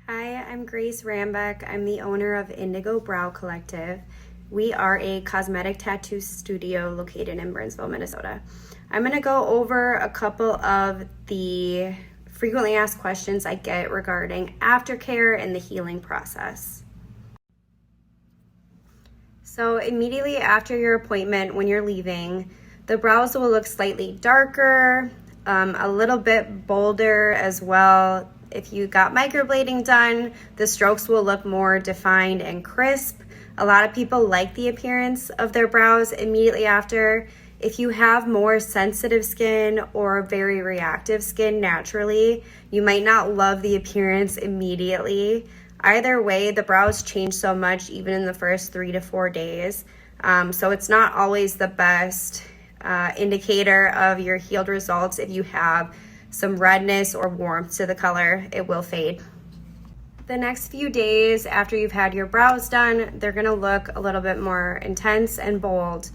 Hi, I'm Grace Rambeck. I'm the owner of Indigo Brow Collective. We are a cosmetic tattoo studio located in Burnsville, Minnesota. I'm going to go over a couple of the frequently asked questions I get regarding aftercare and the healing process. So immediately after your appointment, when you're leaving, the brows will look slightly darker, a little bit bolder as well. If you got microblading done, the strokes will look more defined and crisp. A lot of people like the appearance of their brows immediately after. If you have more sensitive skin or very reactive skin naturally, you might not love the appearance immediately. Either way, the brows change so much even in the first 3 to 4 days. So it's not always the best indicator of your healed results. If you have some redness or warmth to the color, it will fade. The next few days after you've had your brows done, they're gonna look a little bit more intense and bold.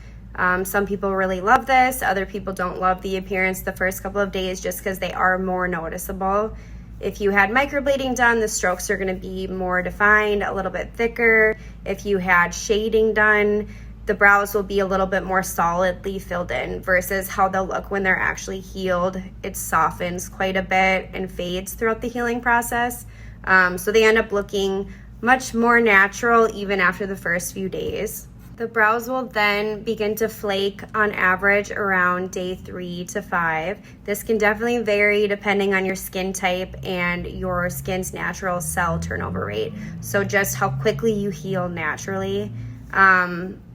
Some people really love this, other people don't love the appearance the first couple of days just because they are more noticeable. If you had microblading done, the strokes are gonna be more defined, a little bit thicker. If you had shading done, the brows will be a little bit more solidly filled in versus how they'll look when they're actually healed. It softens quite a bit and fades throughout the healing process. So they end up looking much more natural even after the first few days. The brows will then begin to flake on average around day 3 to 5. This can definitely vary depending on your skin type and your skin's natural cell turnover rate. So just how quickly you heal naturally.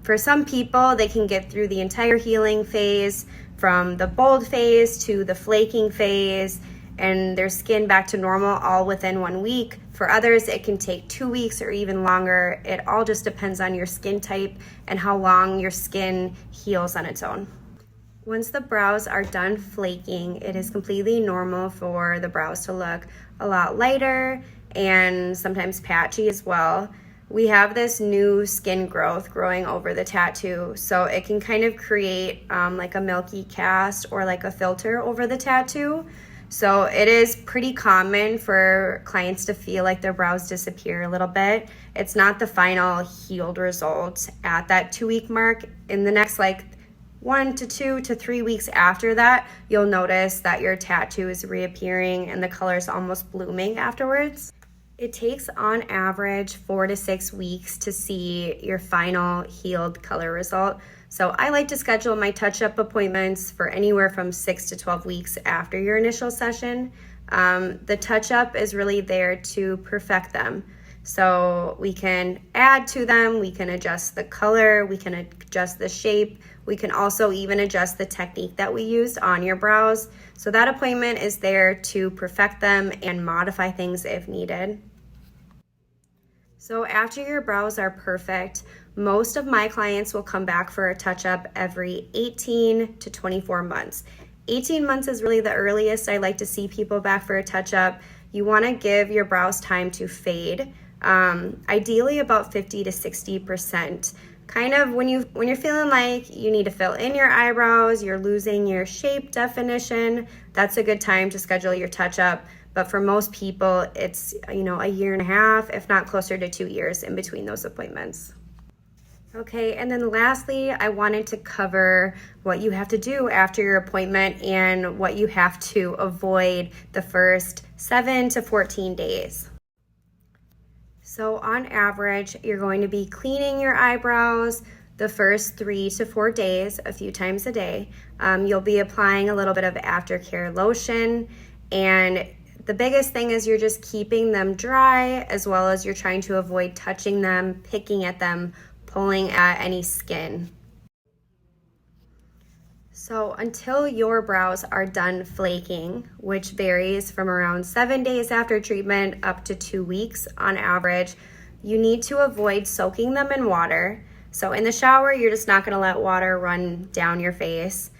For some people, they can get through the entire healing phase, from the bold phase to the flaking phase, and their skin back to normal all within 1 week. For others, it can take 2 weeks or even longer. It all just depends on your skin type and how long your skin heals on its own. Once the brows are done flaking, it is completely normal for the brows to look a lot lighter and sometimes patchy as well. We have this new skin growth growing over the tattoo, so it can kind of create like a milky cast or like a filter over the tattoo. So it is pretty common for clients to feel like their brows disappear a little bit. It's not the final healed result at that 2-week mark. In the next 1 to 2 to 3 weeks after that, you'll notice that your tattoo is reappearing and the color is almost blooming afterwards. It takes on average 4 to 6 weeks to see your final healed color result. So I like to schedule my touch-up appointments for anywhere from 6 to 12 weeks after your initial session. The touch-up is really there to perfect them. So we can add to them, we can adjust the color, we can adjust the shape, we can also even adjust the technique that we used on your brows. So that appointment is there to perfect them and modify things if needed. So after your brows are perfect, most of my clients will come back for a touch-up every 18 to 24 months. 18 months is really the earliest I like to see people back for a touch-up. You want to give your brows time to fade, ideally about 50 to 60%. Kind of when you're feeling like you need to fill in your eyebrows, you're losing your shape definition, that's a good time to schedule your touch-up. But for most people, it's a year and a half, if not closer to 2 years in between those appointments. Okay, and then lastly, I wanted to cover what you have to do after your appointment and what you have to avoid the first 7 to 14 days. So on average, you're going to be cleaning your eyebrows the first 3 to 4 days, a few times a day. You'll be applying a little bit of aftercare lotion, and the biggest thing is you're just keeping them dry, as well as you're trying to avoid touching them, picking at them, pulling at any skin. So until your brows are done flaking, which varies from around 7 days after treatment up to 2 weeks on average, you need to avoid soaking them in water. So in the shower, you're just not gonna let water run down your face.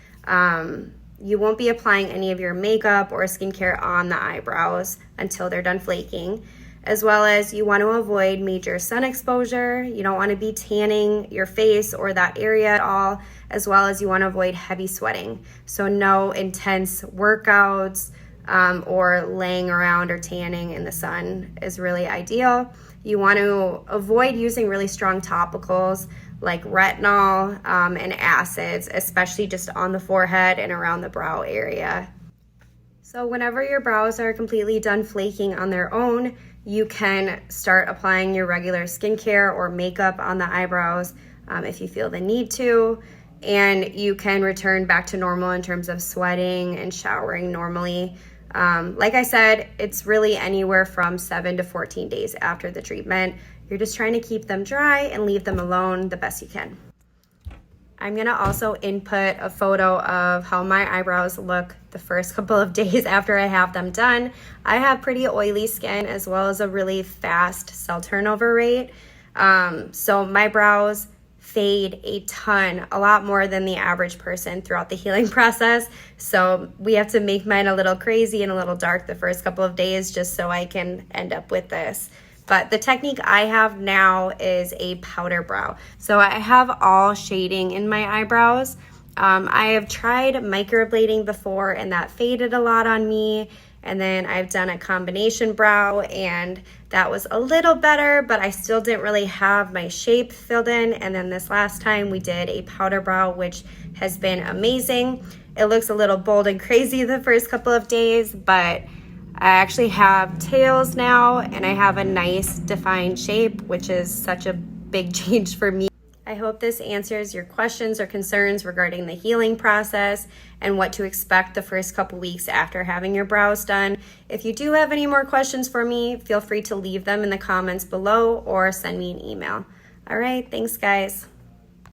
You won't be applying any of your makeup or skincare on the eyebrows until they're done flaking. As well as you want to avoid major sun exposure. You don't want to be tanning your face or that area at all, as well as you want to avoid heavy sweating. So no intense workouts, or laying around or tanning in the sun is really ideal. You want to avoid using really strong topicals like retinol and acids, especially just on the forehead and around the brow area. So whenever your brows are completely done flaking on their own, you can start applying your regular skincare or makeup on the eyebrows if you feel the need to. And you can return back to normal in terms of sweating and showering normally. Like I said, it's really anywhere from 7 to 14 days after the treatment. You're just trying to keep them dry and leave them alone the best you can. I'm gonna also input a photo of how my eyebrows look the first couple of days after I have them done. I have pretty oily skin as well as a really fast cell turnover rate. So my brows fade a ton, a lot more than the average person throughout the healing process. So we have to make mine a little crazy and a little dark the first couple of days just so I can end up with this. But the technique I have now is a powder brow. So I have all shading in my eyebrows. I have tried microblading before and that faded a lot on me. And then I've done a combination brow and that was a little better, but I still didn't really have my shape filled in. And then this last time we did a powder brow, which has been amazing. It looks a little bold and crazy the first couple of days, but I actually have tails now and I have a nice defined shape, which is such a big change for me. I hope this answers your questions or concerns regarding the healing process and what to expect the first couple weeks after having your brows done. If you do have any more questions for me, feel free to leave them in the comments below or send me an email. All right, thanks guys.